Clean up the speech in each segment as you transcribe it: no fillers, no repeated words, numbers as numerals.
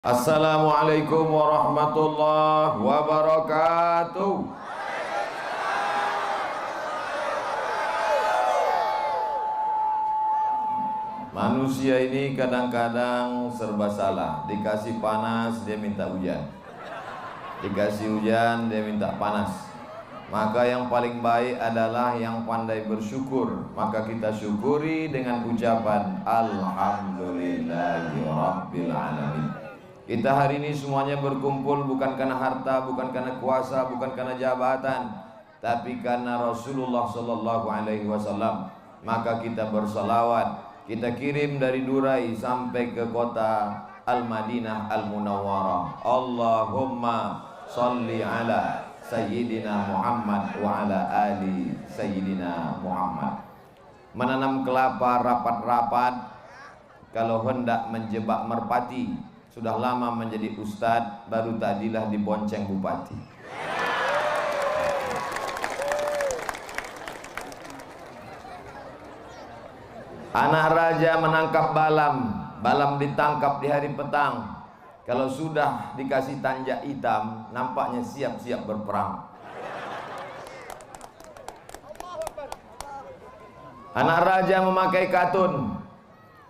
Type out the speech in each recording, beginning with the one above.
Assalamualaikum warahmatullahi wabarakatuh. Manusia ini kadang-kadang serba salah. Dikasih panas dia minta hujan, dikasih hujan dia minta panas. Maka yang paling baik adalah yang pandai bersyukur. Maka kita syukuri dengan ucapan Alhamdulillahirrabbilalamin. Kita hari ini semuanya berkumpul bukan karena harta, bukan karena kuasa, bukan karena jabatan, tapi karena Rasulullah Sallallahu Alaihi Wasallam. Maka kita bersalawat, kita kirim dari Durai sampai ke kota Al-Madinah Al-Munawwarah. Allahumma salli ala Sayyidina Muhammad wa ala ali Sayyidina Muhammad. Menanam kelapa rapat-rapat, kalau hendak menjebak merpati. Sudah lama menjadi ustadz, baru tadilah dibonceng bupati. Anak raja menangkap balam, balam ditangkap di hari petang. Kalau sudah dikasih tanjak hitam, nampaknya siap-siap berperang. Anak raja memakai katun,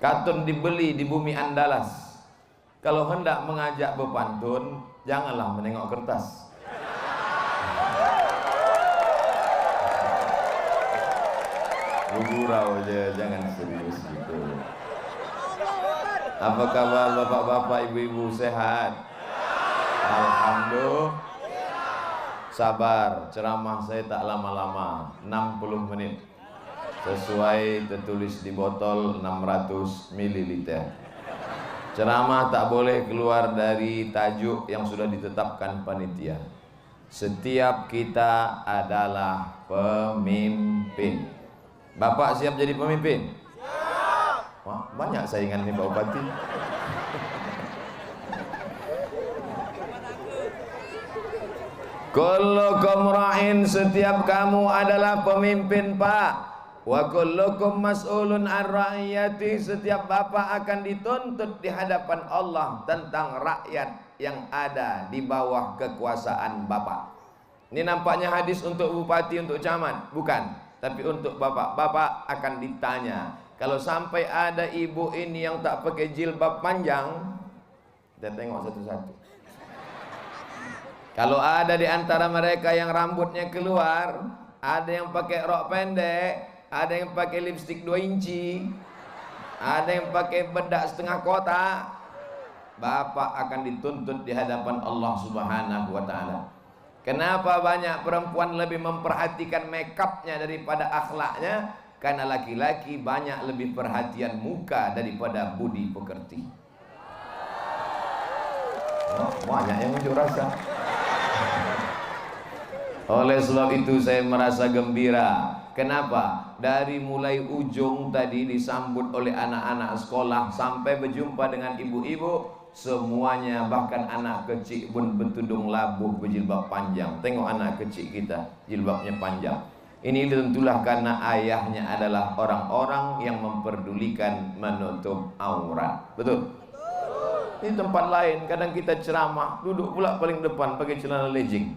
katun dibeli di bumi Andalas. Kalau hendak mengajak berpantun, janganlah menengok kertas. Bergurau aja, jangan serius gitu. Apa kabar bapak-bapak, ibu-ibu, sehat? Alhamdulillah. Sabar, ceramah saya tak lama-lama, 60 menit. Sesuai tertulis di botol 600 ml. Ceramah tak boleh keluar dari tajuk yang sudah ditetapkan panitia. Setiap kita adalah pemimpin. Bapak siap jadi pemimpin? Siap. Wah, banyak saingan nih Pak Bupati. Kullukum ra'in, setiap kamu adalah pemimpin Pak. Wa kullukum mas'ulun an ra'iyati, setiap bapak akan dituntut di hadapan Allah tentang rakyat yang ada di bawah kekuasaan bapak. Ini nampaknya hadis untuk bupati, untuk camat, bukan, tapi untuk bapak. Bapak akan ditanya. Kalau sampai ada ibu ini yang tak pakai jilbab panjang, kita tengok satu-satu. Kalau ada di antara mereka yang rambutnya keluar, ada yang pakai rok pendek, ada yang pakai lipstik 2 inci, ada yang pakai bedak setengah kotak, bapak akan dituntut di hadapan Allah Subhanahu wa ta'ala. Kenapa banyak perempuan lebih memperhatikan makeupnya daripada akhlaknya? Karena laki-laki banyak lebih perhatian muka daripada budi pekerti. Oh, banyak yang unjuk rasa. Oleh sebab itu saya merasa gembira. Kenapa? Dari mulai ujung tadi disambut oleh anak-anak sekolah sampai berjumpa dengan ibu-ibu, semuanya, bahkan anak kecil pun bertudung labuh berjilbab panjang. Tengok anak kecil kita, jilbabnya panjang. Ini tentulah karena ayahnya adalah orang-orang yang memperdulikan menutup aurat. Betul? Ini tempat lain, kadang kita ceramah, duduk pula paling depan pakai celana legging.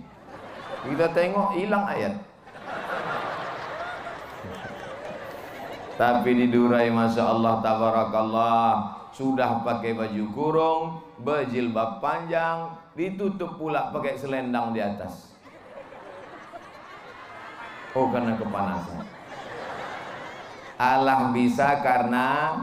Kita tengok hilang ayat. Tapi di Durai Masya Allah tabarakallah, sudah pakai baju kurung, berjilbab panjang, ditutup pula pakai selendang di atas. Oh, karena kepanasan. Allah bisa karena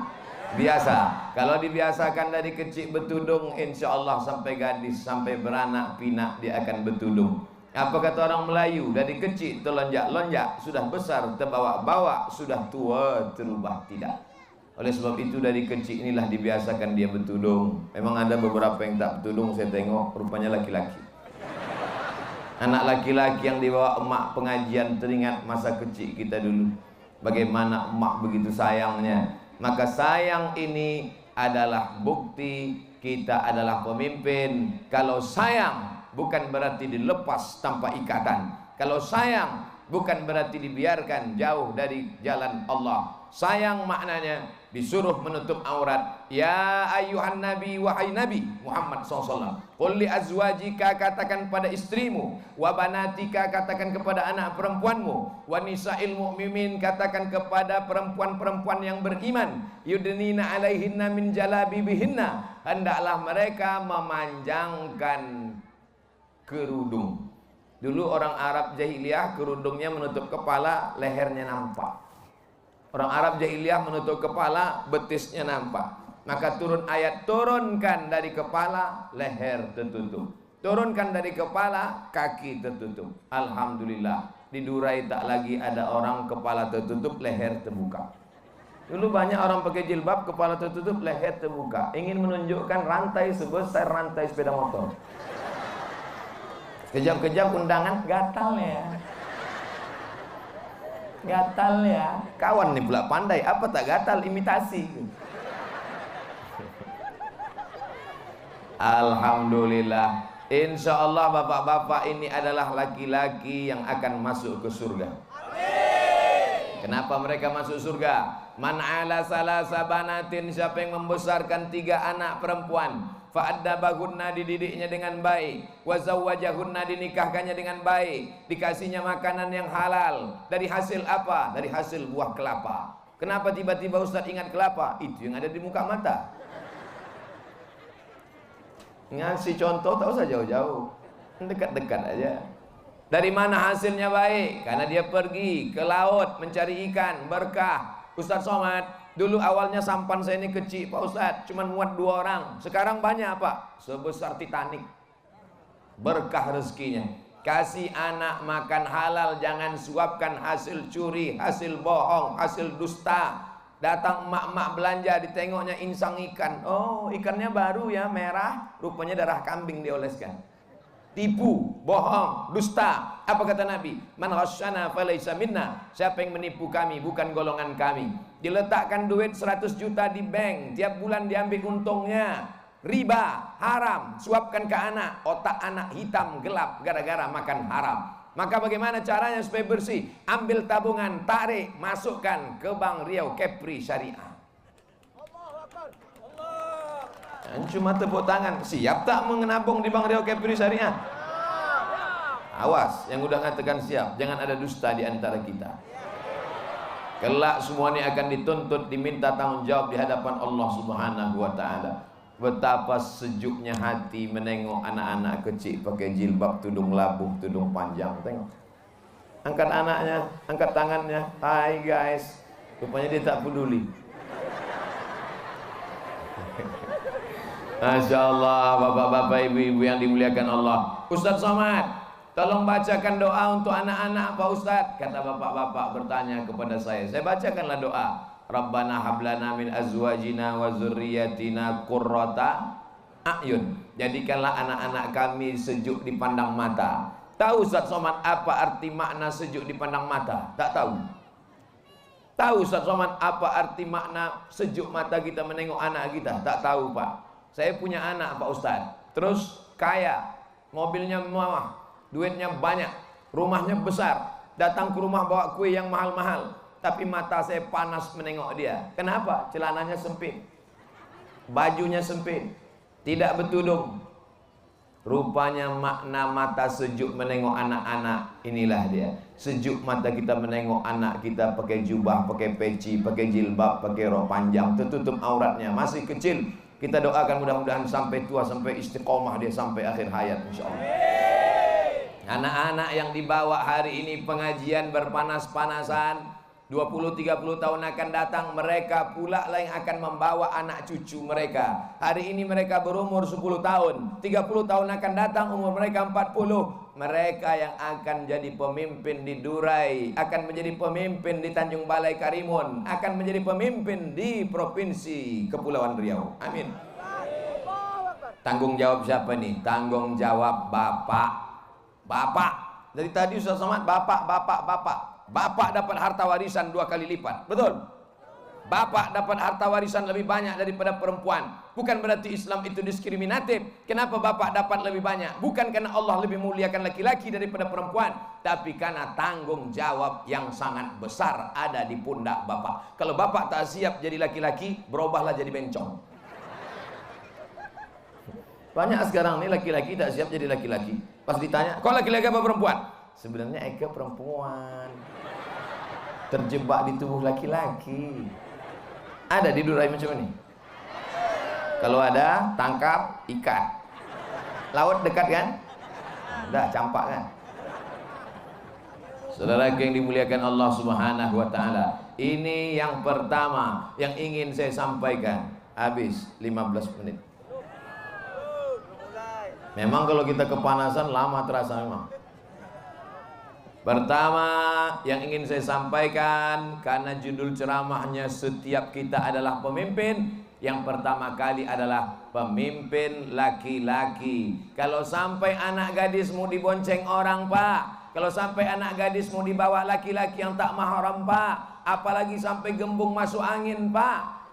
biasa. Kalau dibiasakan dari kecil bertudung, insya Allah sampai gadis, sampai beranak pinak dia akan bertudung. Apa kata orang Melayu? Dari kecil terlonjak-lonjak, sudah besar terbawa-bawa, sudah tua terubah tidak. Oleh sebab itu dari kecil inilah dibiasakan dia bertudung. Memang ada beberapa yang tak bertudung, saya tengok rupanya laki-laki. Anak laki-laki yang dibawa emak pengajian, teringat masa kecil kita dulu. Bagaimana emak begitu sayangnya. Maka sayang ini adalah bukti kita adalah pemimpin. Kalau sayang bukan berarti dilepas tanpa ikatan. Kalau sayang bukan berarti dibiarkan jauh dari jalan Allah. Sayang maknanya disuruh menutup aurat, Ya ayuhan nabi, wahai nabi Muhammad SAW, qul li azwajika, katakan pada istrimu, wa banatika, katakan kepada anak perempuanmu, wa nisa'il mu'minin, katakan kepada perempuan-perempuan yang beriman, yudnina alaihinna min jalabibihinna, hendaklah mereka memanjangkan kerudung. Dulu orang Arab jahiliyah kerudungnya menutup kepala, lehernya nampak. Orang Arab jahiliyah menutup kepala, betisnya nampak. Maka turun ayat, turunkan dari kepala, leher tertutup. Turunkan dari kepala, kaki tertutup. Alhamdulillah, di Durai tak lagi ada orang kepala tertutup, leher terbuka. Dulu banyak orang pakai jilbab, kepala tertutup, leher terbuka. Ingin menunjukkan rantai sebesar rantai sepeda motor. Kejap-kejap undangan, gatal ya. Gatal ya. Kawan nih pula pandai, apa tak gatal, imitasi. Alhamdulillah, insya Allah bapak-bapak ini adalah laki-laki yang akan masuk ke surga. Amin. Kenapa mereka masuk surga? Man ala salasa banatin, siapa yang membesarkan 3 anak perempuan, fa'addabahunna, dididiknya dengan baik, wa zawwajahunna, dinikahkannya dengan baik, dikasihnya makanan yang halal. Dari hasil apa? Dari hasil buah kelapa. Kenapa tiba-tiba Ustaz ingat kelapa? Itu yang ada di muka mata. Ngasih contoh tak usah jauh-jauh, dekat-dekat aja. Dari mana hasilnya baik? Karena dia pergi ke laut mencari ikan, berkah. Ustaz Somad, dulu awalnya sampan saya ini kecil Pak Ustaz, cuma muat 2 orang. Sekarang banyak Pak, sebesar Titanic. Berkah rezekinya. Kasih anak makan halal, jangan suapkan hasil curi, hasil bohong, hasil dusta. Datang emak-emak belanja, ditengoknya insang ikan. Oh, ikannya baru ya, merah, rupanya darah kambing dioleskan. Tipu, bohong, dusta. Apa kata Nabi? Man ghasyana falaysa minna. Siapa yang menipu kami, bukan golongan kami. Diletakkan duit 100 juta di bank, tiap bulan diambil untungnya. Riba, haram, suapkan ke anak, otak anak hitam gelap gara-gara makan haram. Maka bagaimana caranya supaya bersih? Ambil tabungan, tarik, masukkan ke Bank Riau Kepri Syariah. Cuma tepuk tangan, siap tak menabung di Bank Riau Kepri Syariah? Awas, yang udah ngatakan siap, jangan ada dusta di antara kita. Kelak semua ini akan dituntut, diminta tanggung jawab di hadapan Allah Subhanahu wa Ta'ala. Betapa sejuknya hati menengok anak-anak kecil pakai jilbab, tudung labuh, tudung panjang. Tengok, angkat anaknya, angkat tangannya, hai guys. Rupanya dia tak peduli. Masya Allah, bapak-bapak, ibu-ibu yang dimuliakan Allah. Ustaz Somad, tolong bacakan doa untuk anak-anak Pak Ustaz. Kata bapak-bapak bertanya kepada saya bacakanlah doa. Rabbana hablana min azwajina wa zurriyatina qurrata a'yun. Jadikanlah anak-anak kami sejuk dipandang mata. Tahu Ustaz Somad apa arti makna sejuk dipandang mata? Tak tahu. Tahu Ustaz Somad apa arti makna sejuk mata kita menengok anak kita? Tak tahu Pak. Saya punya anak Pak Ustaz, terus kaya, mobilnya mewah, duitnya banyak, rumahnya besar. Datang ke rumah bawa kue yang mahal-mahal, tapi mata saya panas menengok dia. Kenapa? Celananya sempit, bajunya sempit, tidak bertudung. Rupanya makna mata sejuk menengok anak-anak inilah dia. Sejuk mata kita menengok anak kita pakai jubah, pakai peci, pakai jilbab, pakai rok panjang, tertutup auratnya, masih kecil. Kita doakan mudah-mudahan sampai tua, sampai istiqomah dia sampai akhir hayat insyaallah. Anak-anak yang dibawa hari ini pengajian berpanas-panasan, 20-30 tahun akan datang, mereka pula lah yang akan membawa anak cucu mereka. Hari ini mereka berumur 10 tahun, 30 tahun akan datang umur mereka 40. Mereka yang akan jadi pemimpin di Durai, akan menjadi pemimpin di Tanjung Balai Karimun, akan menjadi pemimpin di Provinsi Kepulauan Riau. Amin. Tanggung jawab siapa nih? Tanggung jawab bapak. Bapak. Dari tadi Ustaz Somad bapak. Bapak dapat harta warisan 2 kali lipat. Betul? Bapak dapat harta warisan lebih banyak daripada perempuan. Bukan berarti Islam itu diskriminatif. Kenapa bapak dapat lebih banyak? Bukan karena Allah lebih muliakan laki-laki daripada perempuan, tapi karena tanggung jawab yang sangat besar ada di pundak bapak. Kalau bapak tak siap jadi laki-laki, berubahlah jadi bencong. Banyak sekarang nih laki-laki tak siap jadi laki-laki. Pas ditanya, kau laki-laki apa perempuan? Sebenarnya Eka perempuan, terjebak di tubuh laki-laki. Ada di Durai macam ini? Kalau ada, tangkap, ikat. Laut dekat kan? Udah campak kan? Saudara yang dimuliakan Allah Subhanahu wa taala, ini yang pertama yang ingin saya sampaikan. Habis 15 menit. Memang kalau kita kepanasan lama terasa memang. Pertama yang ingin saya sampaikan, karena judul ceramahnya setiap kita adalah pemimpin, yang pertama kali adalah pemimpin laki-laki. Kalau sampai anak gadismu dibonceng orang, Pak, kalau sampai anak gadismu dibawa laki-laki yang tak mahram, Pak, apalagi sampai gembung masuk angin, Pak,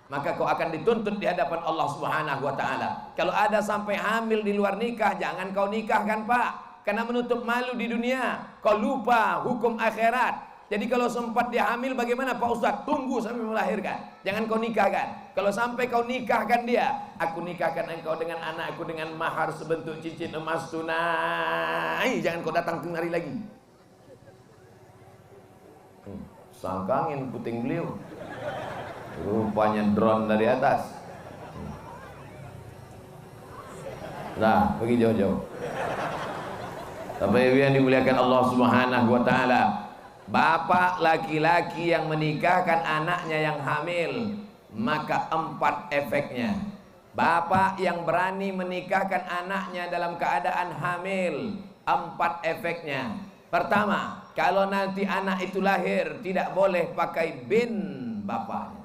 maka kau akan dituntut di hadapan Allah Subhanahu wa taala. Kalau ada sampai hamil di luar nikah, jangan kau nikahkan, Pak, karena menutup malu di dunia. Kau lupa hukum akhirat. Jadi kalau sempat dia hamil, bagaimana Pak Ustaz? Tunggu sampai melahirkan, jangan kau nikahkan. Kalau sampai kau nikahkan dia, aku nikahkan engkau dengan anakku dengan mahar sebentuk cincin emas tunai, jangan kau datang kemari lagi. Sangkangin puting beliau, rupanya drone dari atas. Nah, pergi jauh-jauh. Bapak Ibu yang dimuliakan Allah Subhanahu wa taala, bapak laki-laki yang menikahkan anaknya yang hamil, maka 4 efeknya. Bapak yang berani menikahkan anaknya dalam keadaan hamil, 4 efeknya. Pertama, kalau nanti anak itu lahir, tidak boleh pakai bin bapaknya.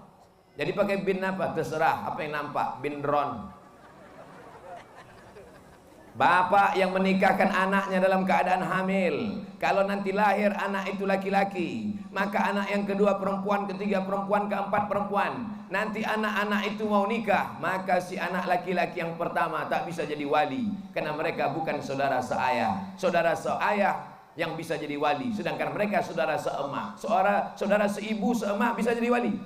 Jadi pakai bin apa? Terserah apa yang nampak, bin drone. Bapak yang menikahkan anaknya dalam keadaan hamil, kalau nanti lahir anak itu laki-laki, maka anak yang kedua perempuan, ketiga perempuan, keempat perempuan. Nanti anak-anak itu mau nikah, maka si anak laki-laki yang pertama tak bisa jadi wali, karena mereka bukan saudara seayah. Saudara seayah yang bisa jadi wali, sedangkan mereka saudara seemak. Saudara seibu seemak bisa jadi wali?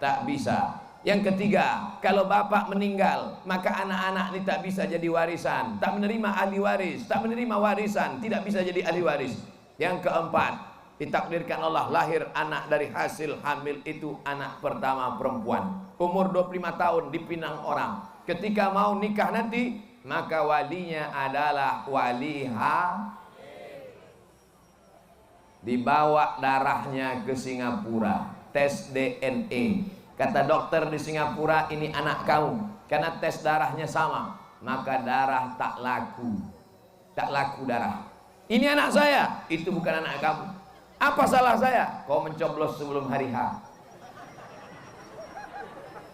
Tak bisa. Yang ketiga, kalau bapak meninggal, maka anak-anak ini tak bisa jadi warisan, tak menerima ahli waris, tak menerima warisan, tidak bisa jadi ahli waris. Yang keempat, ditakdirkan Allah lahir anak dari hasil hamil itu anak pertama perempuan, umur 25 tahun, dipinang orang. Ketika mau nikah nanti, maka walinya adalah wali dibawa darahnya ke Singapura, tes DNA. Kata dokter di Singapura, ini anak kamu, karena tes darahnya sama, maka darah tak laku, tak laku darah. Ini anak saya, itu bukan anak kamu. Apa salah saya? Kau mencoblos sebelum hari H.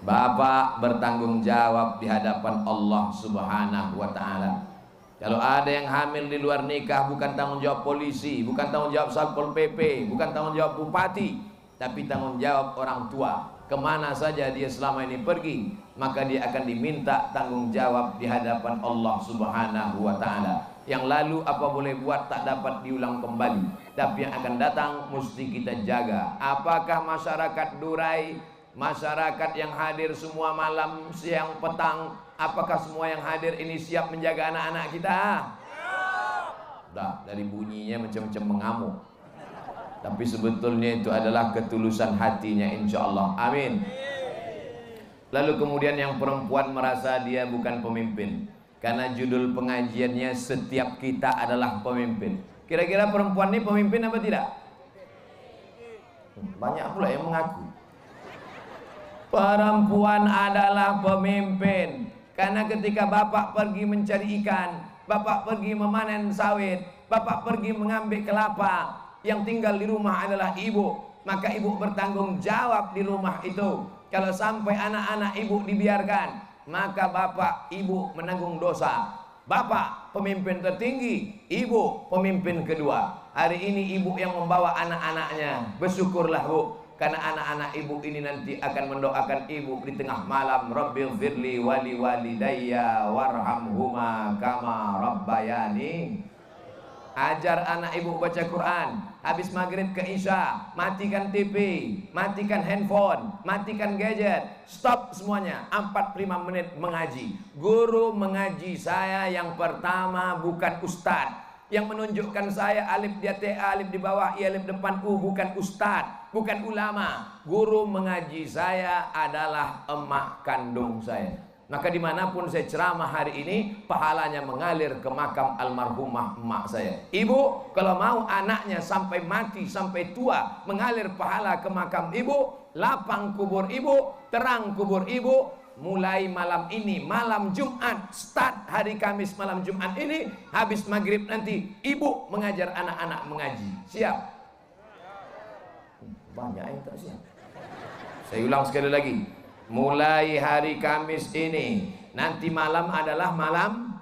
Bapak bertanggung jawab di hadapan Allah Subhanahu wa taala. Kalau ada yang hamil di luar nikah, bukan tanggung jawab polisi, bukan tanggung jawab Satpol PP, bukan tanggung jawab bupati, tapi tanggung jawab orang tua. Kemana saja dia selama ini pergi, maka dia akan diminta tanggung jawab di hadapan Allah Subhanahu wa taala. Yang lalu apa boleh buat tak dapat diulang kembali, tapi yang akan datang mesti kita jaga. Apakah masyarakat Durai, masyarakat yang hadir semua malam, siang, petang, apakah semua yang hadir ini siap menjaga anak-anak kita? Dah, dari bunyinya macam-macam mengamuk. Tapi sebetulnya itu adalah ketulusan hatinya, insya Allah. Amin. Lalu kemudian yang perempuan merasa dia bukan pemimpin, karena judul pengajiannya setiap kita adalah pemimpin. Kira-kira perempuan ini pemimpin apa tidak? Banyak pula yang mengaku perempuan adalah pemimpin, karena ketika bapak pergi mencari ikan, bapak pergi memanen sawit, bapak pergi mengambil kelapa, yang tinggal di rumah adalah ibu, maka ibu bertanggung jawab di rumah itu. Kalau sampai anak-anak ibu dibiarkan, maka bapak ibu menanggung dosa. Bapak pemimpin tertinggi, ibu pemimpin kedua. Hari ini ibu yang membawa anak-anaknya, bersyukurlah bu, karena anak-anak ibu ini nanti akan mendoakan ibu di tengah malam. Rabbighfirli wali walidayya warhamhuma kama rabbayani. Ajar anak ibu baca Quran. Habis maghrib ke isya, matikan TV, matikan handphone, matikan gadget. Stop semuanya, 45 menit mengaji. Guru mengaji saya yang pertama bukan ustadz. Yang menunjukkan saya alif di atas A, alif di bawah I, alif depan U, bukan ustadz, bukan ulama. Guru mengaji saya adalah emak kandung saya. Maka dimanapun saya ceramah hari ini, pahalanya mengalir ke makam almarhumah emak saya. Ibu, kalau mau anaknya sampai mati, sampai tua, mengalir pahala ke makam ibu, lapang kubur ibu, terang kubur ibu. Mulai malam ini, malam Jumat, start hari Kamis malam Jumat ini, habis maghrib nanti, ibu mengajar anak-anak mengaji. Siap? Banyak yang tak siap. Saya ulang sekali lagi. Mulai hari Kamis ini, nanti malam adalah malam,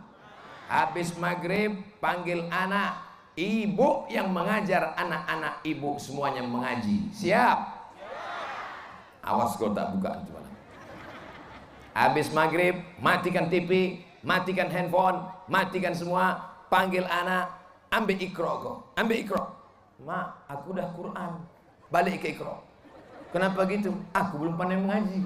habis maghrib panggil anak, ibu yang mengajar anak-anak ibu semuanya mengaji. Siap? Awas kau tak buka itu malam. Habis maghrib, matikan TV, matikan handphone, matikan semua, panggil anak, ambil ikro kau, ambil ikro. Mak, aku udah Quran, balik ke ikro. Kenapa gitu? Aku belum pandai mengaji.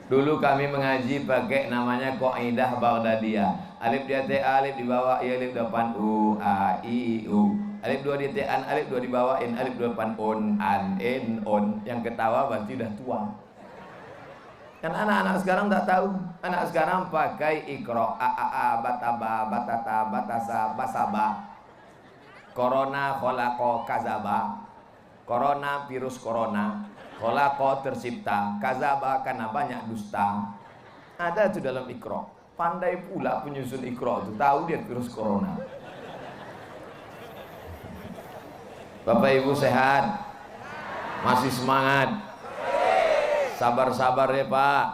Dulu kami mengaji pakai namanya Qaidah Baghdadiyah. Alif di atas A, alif di bawah I, alif depan U, A, I, U. Alif dua di atas an, alif dua di bawah in, alif dua depan on, an, in, on. Yang ketawa berarti udah tua. Kan anak-anak sekarang tak tahu. Anak sekarang pakai ikro, a, bataba, batata, batasa, basaba. Corona, kholako, kazaba. Corona, virus corona. Kholako, tercipta. Kazaba, karena banyak dusta. Ada itu dalam ikro. Pandai pula penyusun ikro itu. Tahu dia virus corona. Bapak Ibu sehat? Masih semangat? Sabar-sabar ya Pak.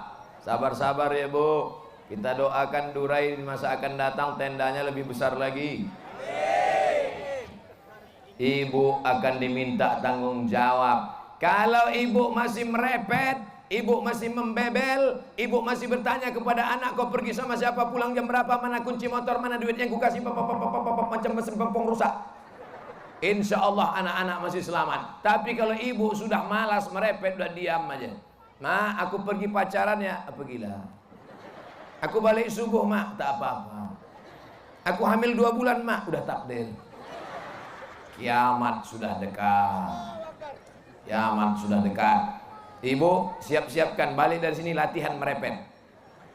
Sabar-sabar ya Bu. Kita doakan Durai di masa akan datang tendanya lebih besar lagi. Ibu akan diminta tanggung jawab. Kalau ibu masih merepet, ibu masih membebel, ibu masih bertanya kepada anak, kau pergi sama siapa, pulang jam berapa, mana kunci motor, mana duit yang kukasih, macam mesin pempong rusak. Insya Allah anak-anak masih selamat. Tapi kalau ibu sudah malas merepet, udah diam aja. Ma, aku pergi pacaran ya, pergilah. Aku balik subuh mak, tak apa-apa. Aku hamil 2 bulan mak, udah takdir. Kiamat sudah dekat. Kiamat sudah dekat. Ibu siap-siapkan balik dari sini latihan merepet.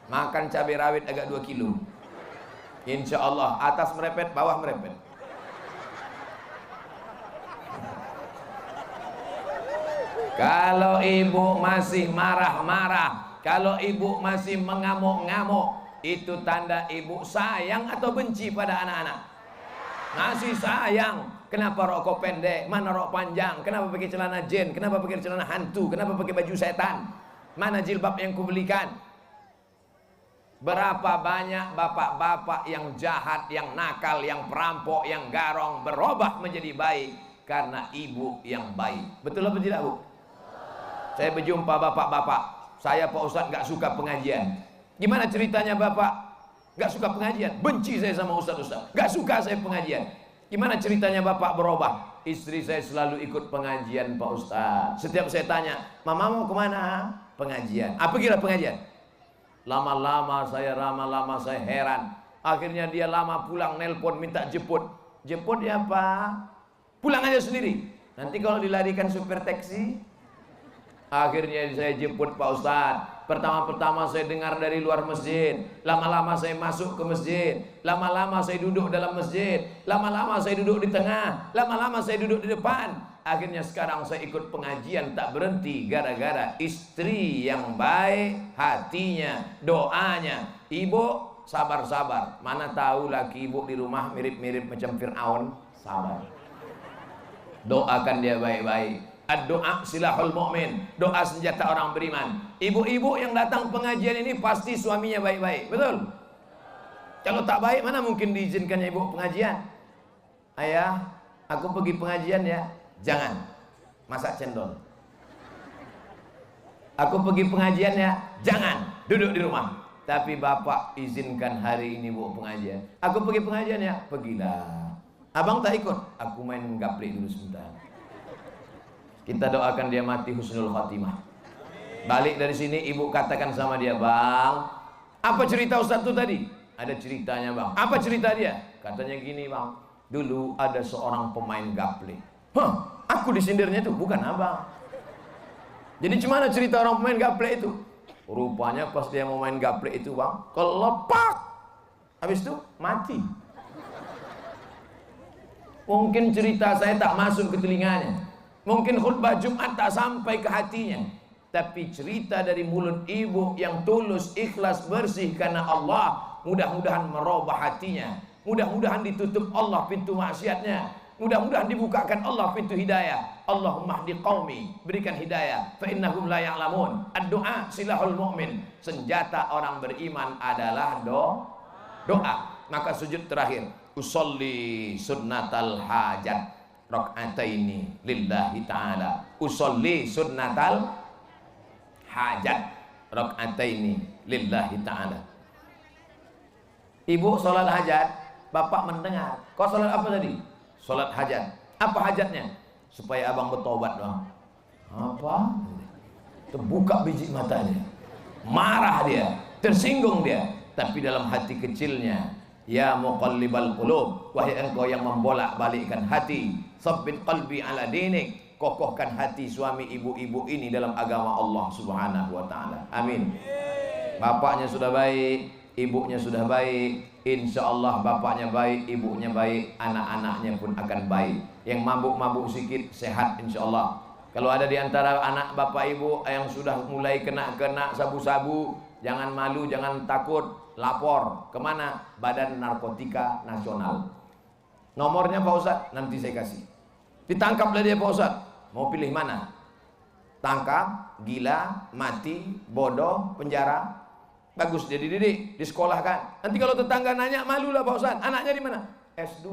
Makan cabai rawit agak 2 kilo. Insya Allah atas merepet, bawah merepet. Kalau ibu masih marah-marah, kalau ibu masih mengamuk-ngamuk, itu tanda ibu sayang atau benci pada anak-anak? Masih sayang. Kenapa rokok pendek? Mana rok panjang? Kenapa pakai celana jin? Kenapa pakai celana hantu? Kenapa pakai baju setan? Mana jilbab yang kubelikan? Berapa banyak bapak-bapak yang jahat, yang nakal, yang perampok, yang garong berubah menjadi baik karena ibu yang baik. Betul apa tidak, Bu? Saya berjumpa bapak-bapak. Saya Pak Ustadz gak suka pengajian. Gimana ceritanya bapak gak suka pengajian? Benci saya sama Ustadz. Gak suka saya pengajian. Gimana ceritanya bapak berubah? Istri saya selalu ikut pengajian Pak Ustadz. Setiap saya tanya, Mama mau kemana? Pengajian. Apa kira pengajian? Lama-lama saya heran. Akhirnya dia lama pulang, nelpon minta jemput. Jemput ya Pak? Pulang aja sendiri. Nanti kalau dilarikan supir taksi. Akhirnya saya jemput Pak Ustadz. Pertama-pertama saya dengar dari luar masjid. Lama-lama saya masuk ke masjid. Lama-lama saya duduk dalam masjid. Lama-lama saya duduk di tengah. Lama-lama saya duduk di depan. Akhirnya sekarang saya ikut pengajian tak berhenti. Gara-gara istri yang baik hatinya, doanya. Ibu sabar-sabar. Mana tahu laki ibu di rumah mirip-mirip macam Fir'aun. Sabar. Doakan dia baik-baik. Doa silahul mu'min. Doa senjata orang beriman. Ibu-ibu yang datang pengajian ini pasti suaminya baik-baik. Betul? Kalau tak baik mana mungkin diizinkannya ibu pengajian? Ayah, aku pergi pengajian ya. Jangan. Masak cendol. Aku pergi pengajian ya. Jangan. Duduk di rumah. Tapi bapak izinkan hari ini bu pengajian. Aku pergi pengajian ya, pergilah. Abang tak ikut, aku main gaplek dulu sebentar. Kita doakan dia mati husnul khatimah. Balik dari sini ibu katakan sama dia, bang, apa cerita Ustaz itu tadi? Ada ceritanya bang. Apa cerita dia? Katanya gini bang, dulu ada seorang pemain gaplek. Hah, aku disindirnya itu, bukan abang. Jadi gimana cerita orang pemain gaplek itu? Rupanya pas dia mau main gaplek itu bang, kelepak. Habis itu mati. Mungkin cerita saya tak masuk ke telinganya, mungkin khutbah Jumat tak sampai ke hatinya, tapi cerita dari mulut ibu yang tulus, ikhlas, bersih karena Allah, mudah-mudahan merubah hatinya, mudah-mudahan ditutup Allah pintu maksiatnya, mudah-mudahan dibukakan Allah pintu hidayah. Allahumma hdi qaumi, berikan hidayah, fa innahum la ya'lamun. Ad-du'a silahul mu'min, senjata orang beriman adalah doa. Maka sujud terakhir, usolli sunnatal hajat rakaataini lillahi ta'ala. Usolli sunnatal hajat rakaataini lillahi ta'ala. Ibu sholat hajat, bapak mendengar. Kau sholat apa tadi? Sholat hajat. Apa hajatnya? Supaya abang bertobat bang. Apa? Terbuka biji matanya, marah dia, tersinggung dia. Tapi dalam hati kecilnya, ya muqallibal qulub, wahai engkau yang membolak-balikkan hati, sabbit qalbi ala dinik, kokohkan hati suami ibu-ibu ini dalam agama Allah Subhanahu wa taala. Amin. Bapaknya sudah baik, ibunya sudah baik, insya Allah bapaknya baik, ibunya baik, anak-anaknya pun akan baik. Yang mabuk-mabuk sedikit sehat insya Allah. Kalau ada di antara anak bapak ibu yang sudah mulai kena sabu-sabu, jangan malu, jangan takut, lapor kemana? Badan Narkotika Nasional. Nomornya Pak Ustadz nanti saya kasih. Ditangkaplah dia Pak Ustadz. Mau pilih mana? Tangkap, gila, mati, bodoh, penjara. Bagus dia dididik, disekolahkan. Nanti kalau tetangga nanya, malulah Pak Ustadz. Anaknya di mana? S2.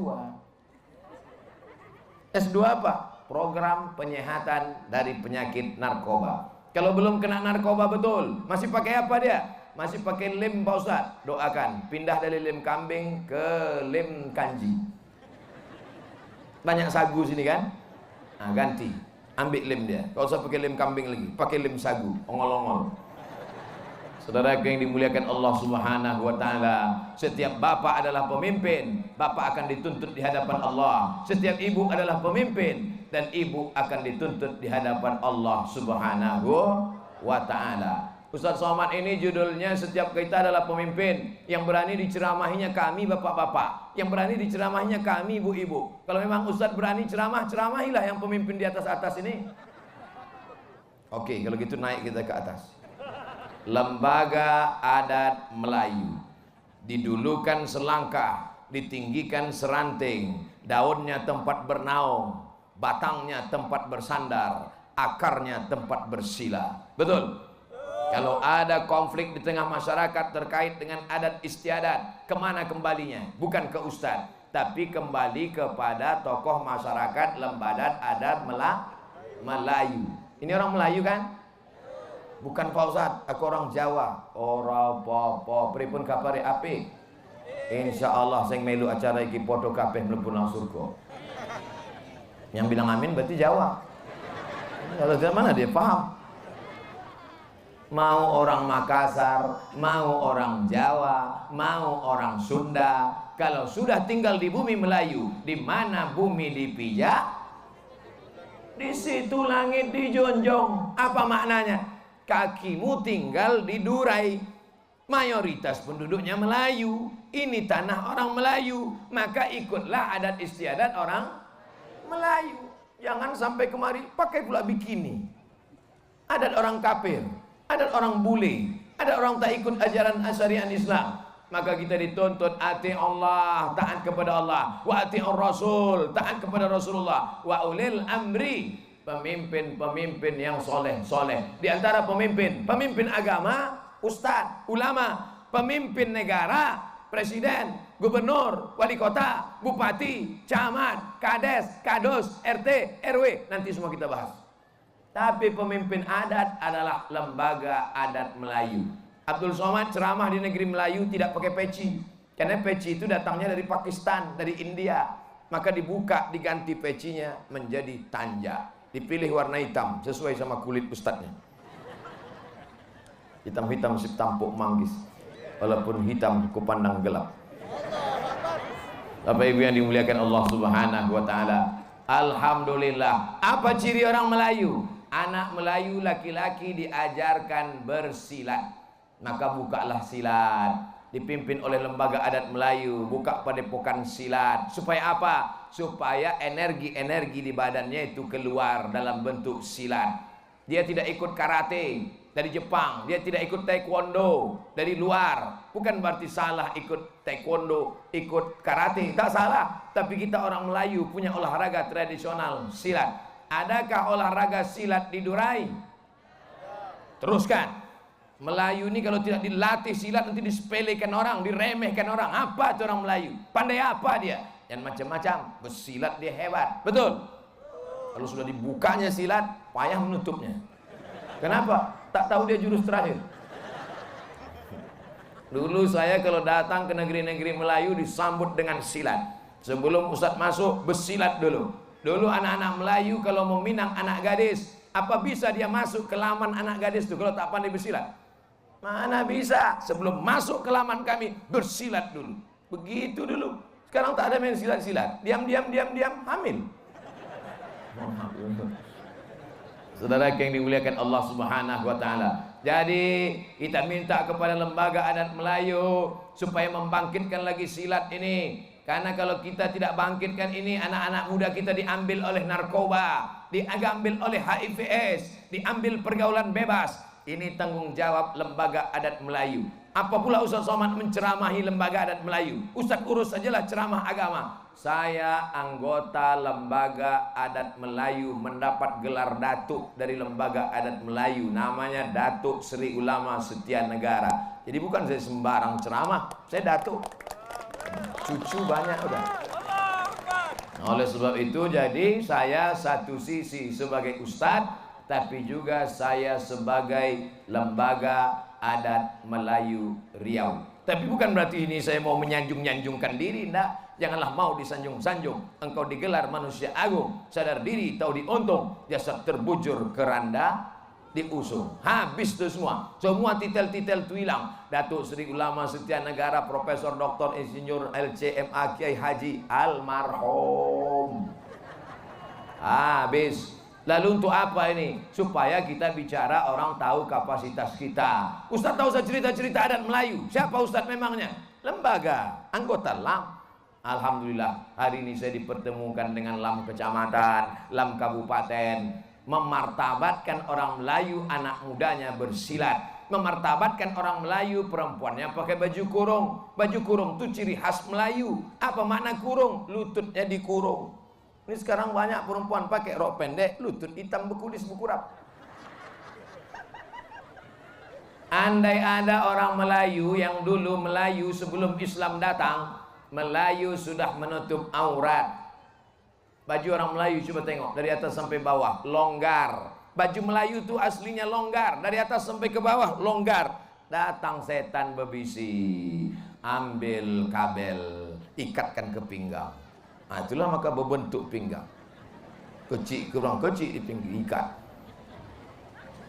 S2 apa? Program penyehatan dari penyakit narkoba. Kalau belum kena narkoba betul, masih pakai apa dia? Masih pakai lem Pak Ustadz. Doakan, pindah dari lem kambing ke lem kanji. Banyak sagu sini kan? Nah, ganti, ambil lem dia. Kalau usah pakai lem kambing lagi, pakai lem sagu, ongol-ongol. Saudara yang dimuliakan Allah Subhanahu wa taala, setiap bapak adalah pemimpin, bapak akan dituntut di hadapan Allah. Setiap ibu adalah pemimpin dan ibu akan dituntut di hadapan Allah Subhanahu wa taala. Ustaz Somad ini judulnya setiap kita adalah pemimpin. Yang berani diceramahinya kami bapak-bapak, yang berani diceramahinya kami ibu-ibu. Kalau memang Ustaz berani ceramah, ceramahilah yang pemimpin di atas-atas ini. Oke, kalau gitu naik kita ke atas. Lembaga Adat Melayu, didulukan selangkah, ditinggikan seranting, daunnya tempat bernaung, batangnya tempat bersandar, akarnya tempat bersila. Betul? Kalau ada konflik di tengah masyarakat terkait dengan adat istiadat, kemana kembalinya? Bukan ke ustadz, tapi kembali kepada tokoh masyarakat Lembaga Adat Melayu. Ini orang Melayu kan? Bukan Pak Ustadz, aku orang Jawa. Orang apa-apa, pripun kapare apik. Insya Allah saya melu acara iki podo kabeh mlebu nang surga. Yang bilang amin berarti Jawa. Kalau dari mana dia paham? Mau orang Makassar, mau orang Jawa, mau orang Sunda, kalau sudah tinggal di bumi Melayu, di mana bumi dipijak, di situ langit dijunjung. Apa maknanya? Kakimu tinggal di Durai. Mayoritas penduduknya Melayu. Ini tanah orang Melayu, maka ikutlah adat istiadat orang Melayu. Jangan sampai kemari pakai pula bikini. Adat orang kafir, adat orang bule, ada orang tak ikut ajaran syariat Islam. Maka kita dituntut ati Allah, taat kepada Allah, wa ati'ur Rasul, taat kepada Rasulullah, wa ulil amri, pemimpin-pemimpin yang soleh. Di antara pemimpin agama, ustadz, ulama, pemimpin negara, presiden, gubernur, wali kota, bupati, camat, kades, kados, RT, RW, nanti semua kita bahas. Tapi pemimpin adat adalah Lembaga Adat Melayu. Abdul Somad ceramah di negeri Melayu tidak pakai peci, karena peci itu datangnya dari Pakistan, dari India. Maka dibuka, diganti pecinya menjadi tanja, dipilih warna hitam sesuai sama kulit ustadznya. Hitam-hitam si tampuk manggis, walaupun hitam kupandang gelap. Bapak Ibu yang dimuliakan Allah Subhanahu wa taala, alhamdulillah. Apa ciri orang Melayu? Anak Melayu laki-laki diajarkan bersilat. Maka bukalah silat, dipimpin oleh lembaga adat Melayu, buka padepokan silat. Supaya apa? Supaya energi-energi di badannya itu keluar dalam bentuk silat. Dia tidak ikut karate dari Jepang, dia tidak ikut taekwondo dari luar. Bukan berarti salah ikut taekwondo, ikut karate, tak salah. Tapi kita orang Melayu punya olahraga tradisional silat. Adakah olahraga silat di Durai? Teruskan. Melayu ini kalau tidak dilatih silat nanti disepelekan orang, diremehkan orang. Apa itu orang Melayu? Pandai apa dia? Yang macam-macam. Bersilat dia hebat. Betul? Kalau sudah dibukanya silat, payah menutupnya. Kenapa? Tak tahu dia jurus terakhir. Dulu saya kalau datang ke negeri-negeri Melayu disambut dengan silat. Sebelum Ustadz masuk, bersilat dulu. Dulu anak-anak Melayu kalau meminang anak gadis, apa bisa dia masuk ke laman anak gadis itu kalau tak pandai bersilat? Mana bisa? Sebelum masuk ke laman kami, bersilat dulu. Begitu dulu. Sekarang tak ada main silat-silat. Diam-diam, hamil. Saudara yang dimuliakan Allah Subhanahu wa taala. Jadi kita minta kepada lembaga adat Melayu supaya membangkitkan lagi silat ini. Karena kalau kita tidak bangkitkan ini, anak-anak muda kita diambil oleh narkoba, diambil oleh HIV/AIDS, diambil pergaulan bebas. Ini tanggung jawab lembaga adat Melayu. Apa pula Ustaz Somad menceramahi lembaga adat Melayu? Ustaz urus sajalah ceramah agama. Saya anggota lembaga adat Melayu, mendapat gelar datuk dari lembaga adat Melayu. Namanya Datuk Sri Ulama Setia Negara. Jadi bukan saya sembarang ceramah, saya datuk. Cucu banyak udah. Oleh sebab itu jadi saya satu sisi sebagai ustadz, tapi juga saya sebagai lembaga adat Melayu Riau. Tapi bukan berarti ini saya mau menyanjung-nyanjungkan diri, enggak. Janganlah mau disanjung-sanjung. Engkau digelar manusia agung, sadar diri, tahu diuntung, jasad terbujur keranda diusung. Habis itu semua. Semua titel-titel itu hilang. Datuk Sri Ulama Setia Negara, Profesor Dr. Insinyur LCMA Kiai Haji almarhum. Habis. Lalu untuk apa ini? Supaya kita bicara orang tahu kapasitas kita. Ustaz tahu saya cerita-cerita adat Melayu. Siapa Ustaz memangnya? Lembaga, anggota LAM. Alhamdulillah hari ini saya dipertemukan dengan LAM kecamatan, LAM kabupaten, memartabatkan orang Melayu anak mudanya bersilat, memartabatkan orang Melayu perempuannya pakai baju kurung. Baju kurung itu ciri khas Melayu. Apa makna kurung? Lututnya dikurung. Ini sekarang banyak perempuan pakai rok pendek, lutut hitam bekulis bekurap. Andai ada orang Melayu yang dulu Melayu sebelum Islam datang, Melayu sudah menutup aurat. Baju orang Melayu coba tengok dari atas sampai bawah longgar. Baju Melayu itu aslinya longgar, dari atas sampai ke bawah longgar. Datang setan bebisi, ambil kabel, ikatkan ke pinggang. Nah, itulah maka berbentuk pinggang. Kecil kurang kecil di pinggang ikat.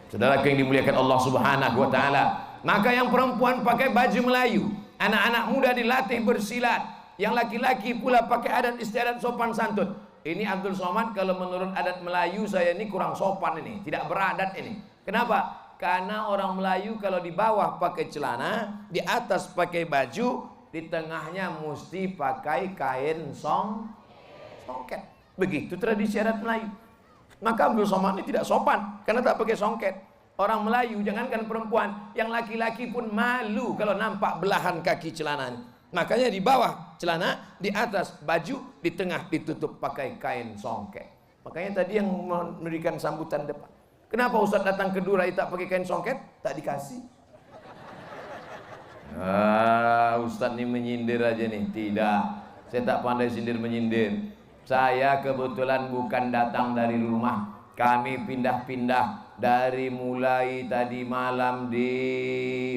Saudara yang dimuliakan Allah Subhanahu wa taala. Maka yang perempuan pakai baju Melayu, anak-anak muda dilatih bersilat, yang laki-laki pula pakai adat istiadat sopan santun. Ini Abdul Somad kalau menurut adat Melayu saya ini kurang sopan ini, tidak beradat ini. Kenapa? Karena orang Melayu kalau di bawah pakai celana, di atas pakai baju, di tengahnya mesti pakai kain songket. Begitu tradisi adat Melayu. Maka Abdul Somad ini tidak sopan karena tak pakai songket. Orang Melayu, jangankan perempuan, yang laki-laki pun malu kalau nampak belahan kaki celananya. Makanya di bawah celana, di atas baju, di tengah ditutup pakai kain songket. Makanya tadi yang memberikan sambutan depan, kenapa Ustaz datang ke Durai tak pakai kain songket? Tak dikasih. Ustaz ini menyindir aja nih. Tidak, saya tak pandai sindir menyindir. Saya kebetulan bukan datang dari rumah, kami pindah-pindah dari mulai tadi malam di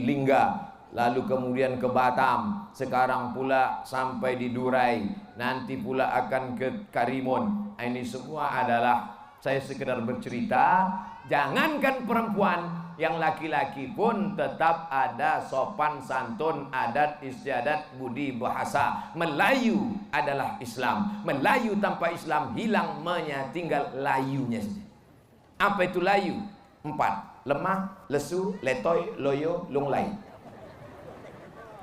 Lingga, lalu kemudian ke Batam, sekarang pula sampai di Durai, nanti pula akan ke Karimun. Ini semua adalah saya sekedar bercerita. Jangankan perempuan, yang laki-laki pun tetap ada sopan santun, adat istiadat, budi bahasa. Melayu adalah Islam. Melayu tanpa Islam hilang, tinggal layunya saja. Apa itu layu? 4: lemah, lesu, letoy, loyo, lunglai.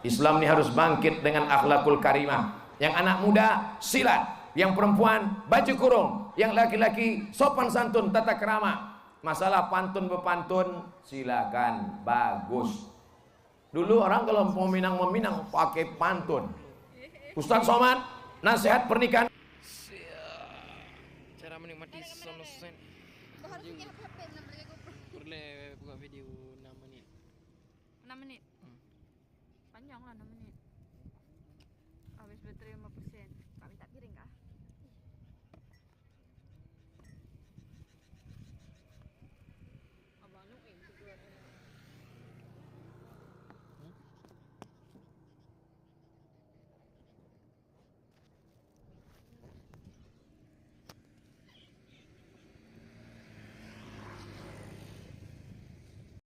Islam ini harus bangkit dengan akhlakul karimah. Yang anak muda silat, yang perempuan baju kurung, yang laki-laki sopan santun, tata kerama. Masalah pantun bepantun silakan, bagus. Dulu orang kalau mau meminang pakai pantun. Ustaz Somad nasihat pernikahan. Cara menikmati sunset. Boleh buka video 6 menit. 6 menit. Panjang lah 6 menit. Habis baterai 5%.